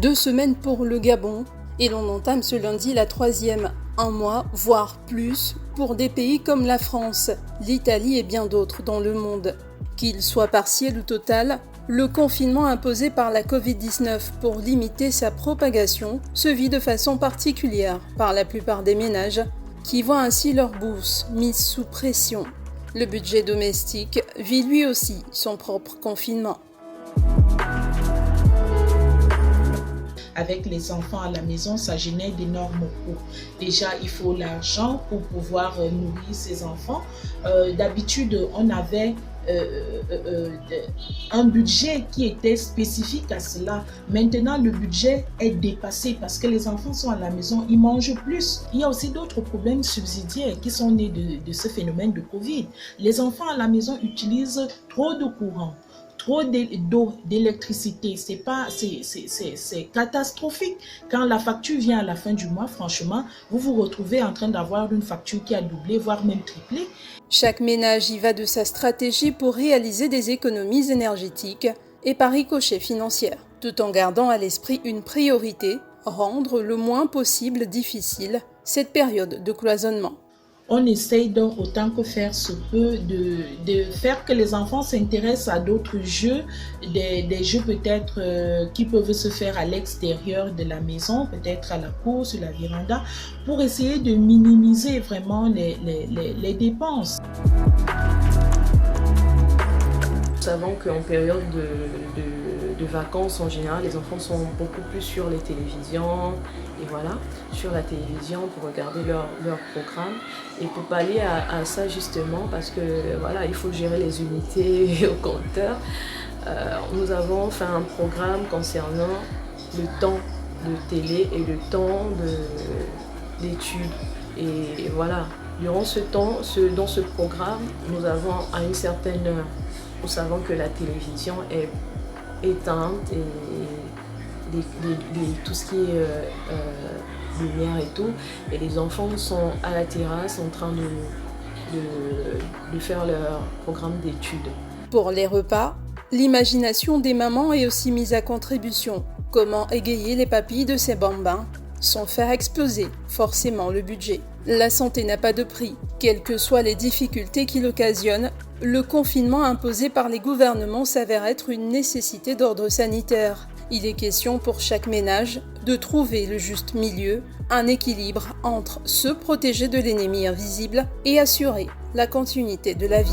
2 semaines pour le Gabon et l'on entame ce lundi la 3e, un mois, voire plus, pour des pays comme la France, l'Italie et bien d'autres dans le monde. Qu'il soit partiel ou total, le confinement imposé par la Covid-19 pour limiter sa propagation se vit de façon particulière par la plupart des ménages qui voient ainsi leur bourse mise sous pression. Le budget domestique vit lui aussi son propre confinement. Avec les enfants à la maison, ça génère d'énormes coûts. Déjà, il faut l'argent pour pouvoir nourrir ses enfants. D'habitude, on avait un budget qui était spécifique à cela. Maintenant, le budget est dépassé parce que les enfants sont à la maison, ils mangent plus. Il y a aussi d'autres problèmes subsidiaires qui sont nés de ce phénomène de Covid. Les enfants à la maison utilisent trop de courant, trop d'eau, d'électricité. C'est catastrophique. Quand la facture vient à la fin du mois, franchement, vous vous retrouvez en train d'avoir une facture qui a doublé, voire même triplé. Chaque ménage y va de sa stratégie pour réaliser des économies énergétiques et par ricochet financière, tout en gardant à l'esprit une priorité, rendre le moins possible difficile cette période de cloisonnement. On essaye donc autant que faire se peut de faire que les enfants s'intéressent à d'autres jeux, des jeux peut-être qui peuvent se faire à l'extérieur de la maison, peut-être à la cour, sur la véranda, pour essayer de minimiser vraiment les dépenses. Nous savons qu'en période de vacances, en général, les enfants sont beaucoup plus sur les télévisions, et voilà, sur la télévision pour regarder leur programme. Et pour pallier à ça justement, parce que voilà, il faut gérer les unités au compteur, nous avons fait un programme concernant le temps de télé et le temps d'études. Et voilà, durant ce temps, dans ce programme, nous avons à une certaine heure, nous savons que la télévision est éteinte et tout ce qui est lumière et tout, et les enfants sont à la terrasse en train de faire leur programme d'études. Pour les repas, l'imagination des mamans est aussi mise à contribution. Comment égayer les papilles de ces bambins sans faire exploser forcément le budget. La santé n'a pas de prix. Quelles que soient les difficultés qu'il occasionne, le confinement imposé par les gouvernements s'avère être une nécessité d'ordre sanitaire. Il est question pour chaque ménage de trouver le juste milieu, un équilibre entre se protéger de l'ennemi invisible et assurer la continuité de la vie.